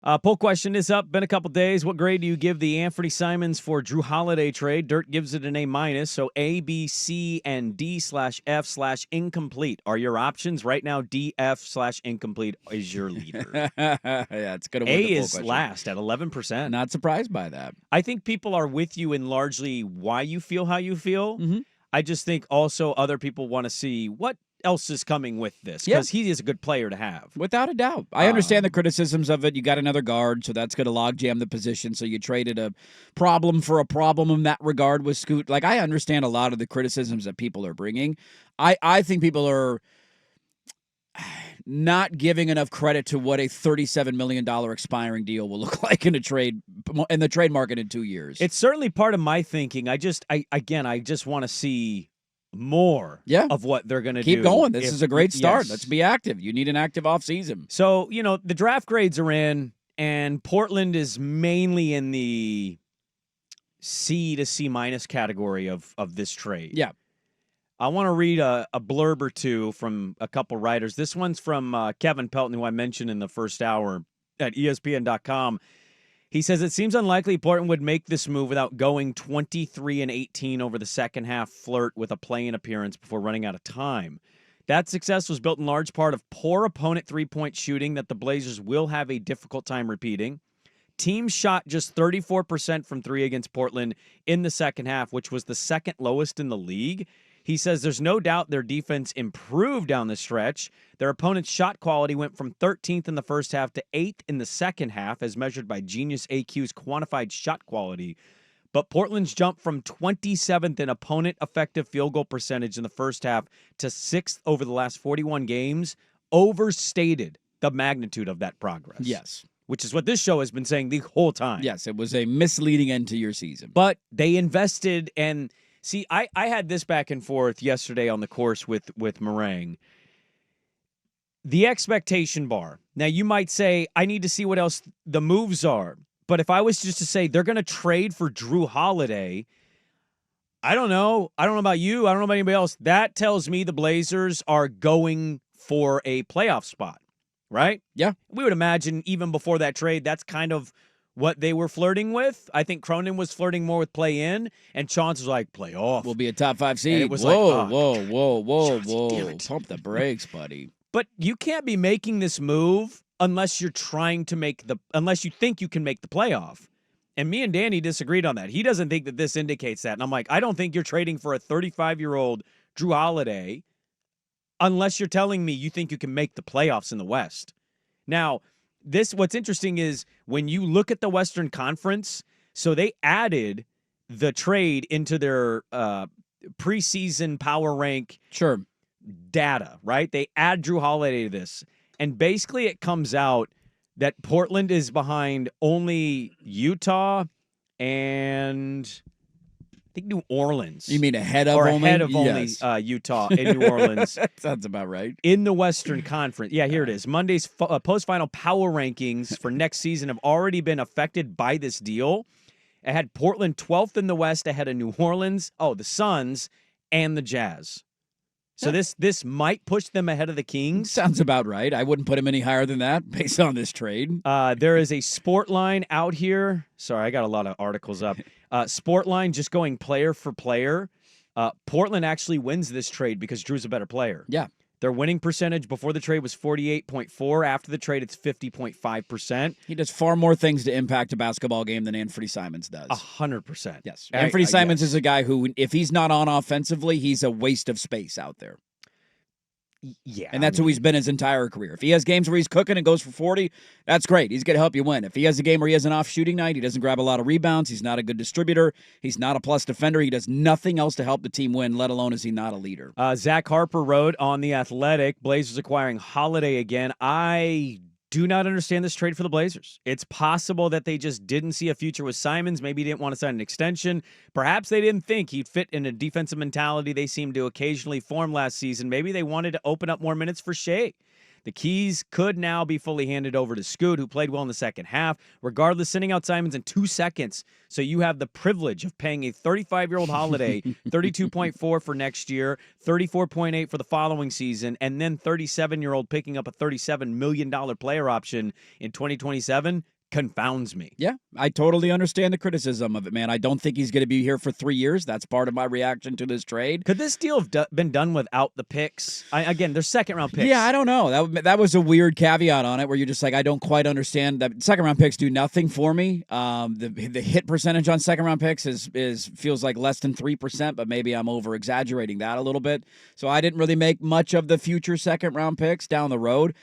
Poll question is up. Been a couple days. What grade do you give the Anfernee Simons for Jrue Holiday trade? Dirt gives it an A-. So A, B, C, and D/F/incomplete are your options. Right now, DF/incomplete is your leader. Yeah, it's going to A win the poll is question. last at 11%. Not surprised by that. I think people are with you in largely why you feel how you feel. Mm-hmm. I just think also other people want to see what else is coming with this because he is a good player to have. Without a doubt. I understand the criticisms of it. You got another guard, so that's going to logjam the position. So you traded a problem for a problem in that regard with Scoot. Like, I understand a lot of the criticisms that people are bringing. I think people are not giving enough credit to what a $37 million expiring deal will look like in the trade market in 2 years. It's certainly part of my thinking. I just want to see more of what they're going to do. Keep going. This is a great start. Let's be active. You need an active offseason. So, the draft grades are in, and Portland is mainly in the C to C- category of this trade. Yeah. I want to read a blurb or two from a couple writers. This one's from Kevin Pelton, who I mentioned in the first hour at ESPN.com. He says, it seems unlikely Portland would make this move without going 23-18 over the second half flirt with a play-in appearance before running out of time. That success was built in large part of poor opponent three-point shooting that the Blazers will have a difficult time repeating. Teams shot just 34% from three against Portland in the second half, which was the second lowest in the league. He says there's no doubt their defense improved down the stretch. Their opponent's shot quality went from 13th in the first half to 8th in the second half, as measured by Genius AQ's quantified shot quality. But Portland's jumped from 27th in opponent effective field goal percentage in the first half to 6th over the last 41 games overstated the magnitude of that progress. Yes. Which is what this show has been saying the whole time. Yes, it was a misleading end to your season. But they invested and... See, I had this back and forth yesterday on the course with Meringue. The expectation bar. Now, you might say, I need to see what else the moves are. But if I was just to say they're going to trade for Jrue Holiday, I don't know. I don't know about you. I don't know about anybody else. That tells me the Blazers are going for a playoff spot, right? Yeah. We would imagine even before that trade, that's kind of what they were flirting with. I think Cronin was flirting more with play-in, and Chauncey was like, playoff. We'll be a top 5 seed. It was whoa. Chauncey, Pump the brakes, buddy. But you can't be making this move unless you're trying to unless you think you can make the playoff. And me and Danny disagreed on that. He doesn't think that this indicates that. And I'm like, I don't think you're trading for a 35-year-old Jrue Holiday unless you're telling me you think you can make the playoffs in the West. Now, what's interesting is when you look at the Western Conference, so they added the trade into their preseason power rank data, right? They add Jrue Holiday to this. And basically it comes out that Portland is behind only Utah and I think New Orleans. You mean ahead of only Utah and New Orleans. That sounds about right. In the Western Conference. Yeah, here it is. Monday's post-final power rankings for next season have already been affected by this deal. It had Portland 12th in the West ahead of New Orleans, the Suns, and the Jazz. So this might push them ahead of the Kings. Sounds about right. I wouldn't put them any higher than that based on this trade. There is a sport line out here. Sorry, I got a lot of articles up. Sport line just going player for player. Portland actually wins this trade because Jrue's a better player. Yeah. Their winning percentage before the trade was 48.4. After the trade, it's 50.5%. He does far more things to impact a basketball game than Anfernee Simons does. 100%. Yes. Anfernee Simons is a guy who, if he's not on offensively, he's a waste of space out there. Yeah. And that's who he's been his entire career. If he has games where he's cooking and goes for 40, that's great. He's going to help you win. If he has a game where he has an off shooting night, he doesn't grab a lot of rebounds, he's not a good distributor, he's not a plus defender, he does nothing else to help the team win, let alone is he not a leader. Zach Harper wrote on The Athletic, Blazers acquiring Holiday again. I do not understand this trade for the Blazers. It's possible that they just didn't see a future with Simons. Maybe he didn't want to sign an extension. Perhaps they didn't think he'd fit in a defensive mentality they seemed to occasionally form last season. Maybe they wanted to open up more minutes for Shea. The keys could now be fully handed over to Scoot, who played well in the second half. Regardless, sending out Simons in 2 seconds. So you have the privilege of paying a 35-year-old Holiday 32.4 for next year, 34.8 for the following season, and then 37-year-old picking up a $37 million player option in 2027. Confounds me. Yeah, I totally understand the criticism of it, man. I don't think he's going to be here for 3 years. That's part of my reaction to this trade. Could this deal have been done without the picks? Again, they're second-round picks. Yeah, I don't know. That was a weird caveat on it where you're just like, I don't quite understand that second-round picks do nothing for me. The hit percentage on second-round picks feels like less than 3%, but maybe I'm over-exaggerating that a little bit. So I didn't really make much of the future second-round picks down the road.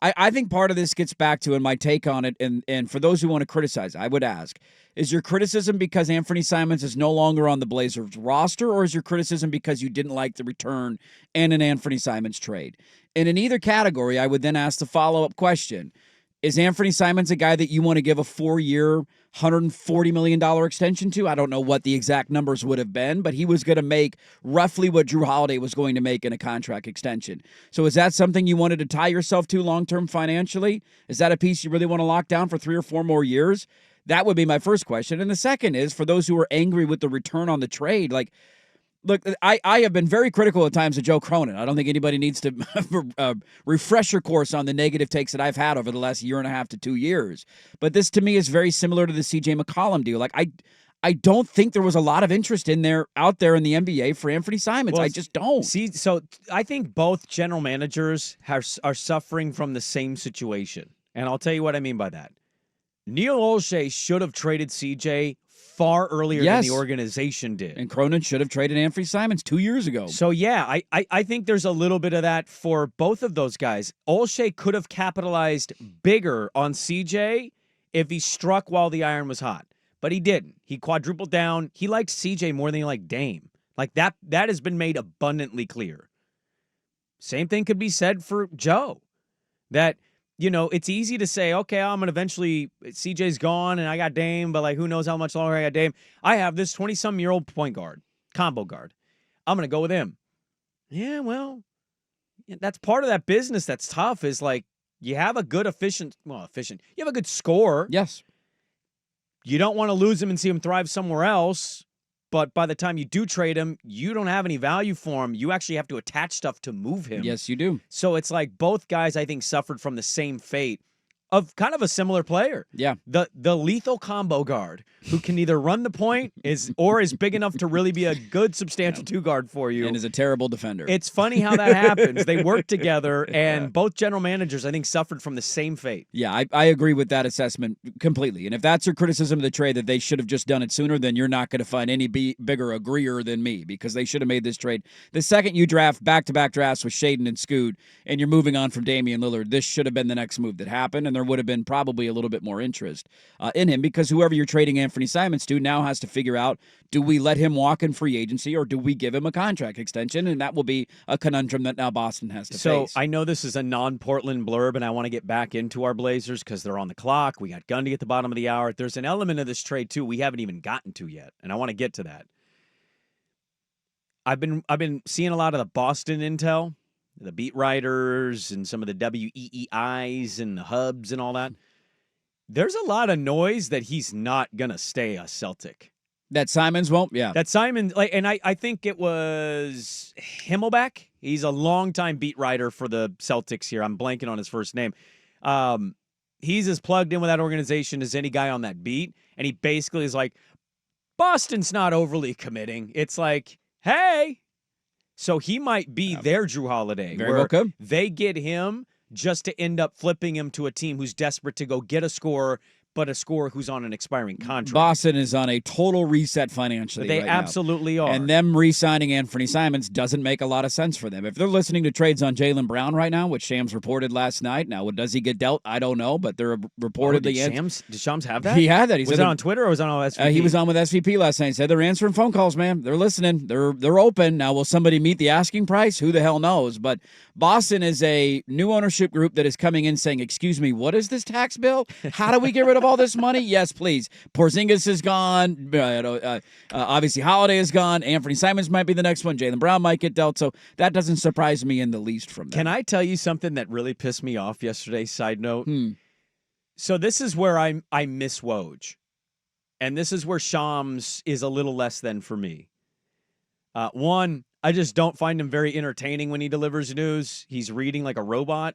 I think part of this gets back to, and my take on it, and for those who want to criticize, I would ask, is your criticism because Anfernee Simons is no longer on the Blazers roster, or is your criticism because you didn't like the return and an Anfernee Simons trade? And in either category, I would then ask the follow-up question. Is Anfernee Simons a guy that you want to give a 4-year, $140 million extension to? I don't know what the exact numbers would have been, but he was going to make roughly what Jrue Holiday was going to make in a contract extension. So is that something you wanted to tie yourself to long-term financially? Is that a piece you really want to lock down for 3 or 4 more years? That would be my first question. And the second is, for those who are angry with the return on the trade, like, look, I have been very critical at times of Joe Cronin. I don't think anybody needs to refresher course on the negative takes that I've had over the last 1.5 to 2 years. But this, to me, is very similar to the C.J. McCollum deal. Like, I don't think there was a lot of interest out there in the NBA for Anfernee Simons. Well, I just don't. See, so I think both general managers are suffering from the same situation. And I'll tell you what I mean by that. Neil Olshey should have traded CJ far earlier than the organization did. And Cronin should have traded Anfernee Simons 2 years ago. So, yeah, I think there's a little bit of that for both of those guys. Olshey could have capitalized bigger on CJ if he struck while the iron was hot. But he didn't. He quadrupled down. He liked CJ more than he liked Dame. Like, that has been made abundantly clear. Same thing could be said for Joe. That, you know, it's easy to say, okay, I'm going to eventually, CJ's gone and I got Dame, but like, who knows how much longer I got Dame. I have this 20-some-year-old point guard, combo guard. I'm going to go with him. Yeah, well, that's part of that business that's tough is like, you have a good you have a good scorer. Yes. You don't want to lose him and see him thrive somewhere else. But by the time you do trade him, you don't have any value for him. You actually have to attach stuff to move him. Yes, you do. So it's like both guys, I think, suffered from the same fate of kind of a similar player. Yeah. The lethal combo guard who can either run the point or is big enough to really be a good substantial two guard for you. And is a terrible defender. It's funny how that happens. They work together, and both general managers, I think, suffered from the same fate. Yeah, I agree with that assessment completely. And if that's your criticism of the trade, that they should have just done it sooner, then you're not going to find any bigger agreeer than me, because they should have made this trade. The second you draft back-to-back drafts with Shaden and Scoot, and you're moving on from Damian Lillard, this should have been the next move that happened, and there would have been probably a little bit more interest in him, because whoever you're trading Anfernee Simons to now has to figure out, do we let him walk in free agency or do we give him a contract extension? And that will be a conundrum that now Boston has to face. So I know this is a non-Portland blurb, and I want to get back into our Blazers because they're on the clock. We got Gundy at the bottom of the hour. There's an element of this trade, too, we haven't even gotten to yet, and I want to get to that. I've been seeing a lot of the Boston intel, the beat writers and some of the WEEIs and the hubs and all that. There's a lot of noise that he's not going to stay a Celtic. That Simons won't? Yeah. That Simons, and I think it was Himmelbeck. He's a longtime beat writer for the Celtics here. I'm blanking on his first name. He's as plugged in with that organization as any guy on that beat, and he basically is like, Boston's not overly committing. It's like, hey. So he might be their Jrue Holiday. Very well could. They get him just to end up flipping him to a team who's desperate to go get a scorer, but a scorer who's on an expiring contract. Boston is on a total reset financially. They right absolutely now. are. And them re-signing Anfernee Simons doesn't make a lot of sense for them. If they're listening to trades on Jaylen Brown right now, which Shams reported last night, now does he get dealt? I don't know, but they're reportedly. Did Shams have that? He had that. Was it on Twitter or was it on SVP? He was on with SVP last night. He said they're answering phone calls, man. They're listening. They're open. Now, will somebody meet the asking price? Who the hell knows? But Boston is a new ownership group that is coming in saying, excuse me, what is this tax bill? How do we get rid of have all this money? Yes, please. Porzingis is gone. Obviously, Holiday is gone. Anfernee Simons might be the next one. Jaylen Brown might get dealt. So that doesn't surprise me in the least from them. Can I tell you something that really pissed me off yesterday? Side note. So this is where I miss Woj. And this is where Shams is a little less than for me. One, I just don't find him very entertaining when he delivers news. He's reading like a robot.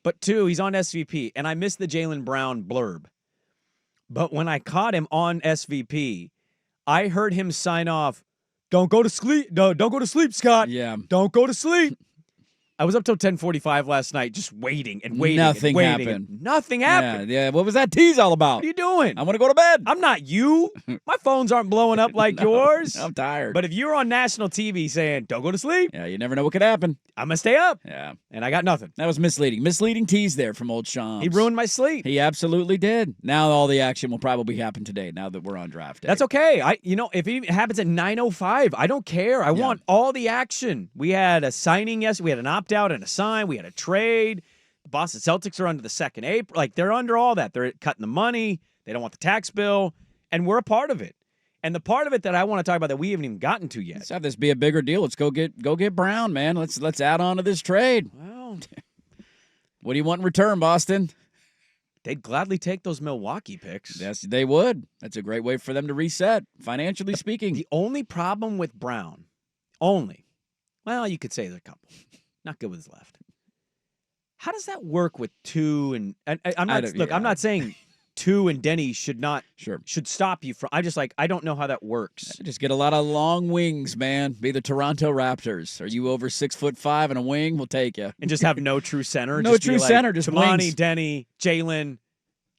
But two, he's on SVP, and I missed the Jaylen Brown blurb. But when I caught him on SVP, I heard him sign off, "Don't go to sleep. No, don't go to sleep, Scott. Yeah. Don't go to sleep." I was up till 10:45 last night just waiting and waiting. Nothing and waiting. happened. Nothing happened. Yeah. What was that tease all about? What are you doing? I want to go to bed. I'm not you. My phones aren't blowing up like yours. I'm tired. But if you're on national TV saying, "Don't go to sleep," yeah, you never know what could happen. I'm going to stay up. Yeah. And I got nothing. That was misleading. Misleading tease there from old Shams. He ruined my sleep. He absolutely did. Now all the action will probably happen today now that we're on draft day. That's okay. If it happens at 9:05, I don't care. I want all the action. We had a signing yesterday. We had an opt-out and a sign. We had a trade. The Boston Celtics are under the second April. Like, they're under all that. They're cutting the money. They don't want the tax bill. And we're a part of it. And the part of it that I want to talk about that we haven't even gotten to yet. Let's have this be a bigger deal. Let's go get Brown, man. Let's add on to this trade. Well, what do you want in return, Boston? they'd gladly take those Milwaukee picks. Yes, they would. That's a great way for them to reset, financially speaking. The only problem with Brown, well, you could say there's a couple. Not good with his left. How does that work with two and I'm not saying two and Denny should stop you from. I don't know how that works. Just get a lot of long wings, man. Be the Toronto Raptors. Are you over 6'5" and a wing? We'll take you. And just have no true center. No true center. Just Tamani, wings. Denny, Jalen,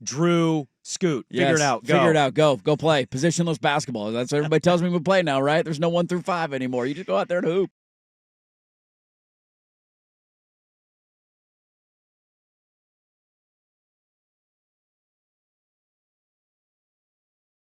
Jrue, Scoot. Figure it out. Go. Figure it out. Go play. Positionless basketball. That's what everybody tells me we play now, right? There's no 1 through 5 anymore. You just go out there and hoop.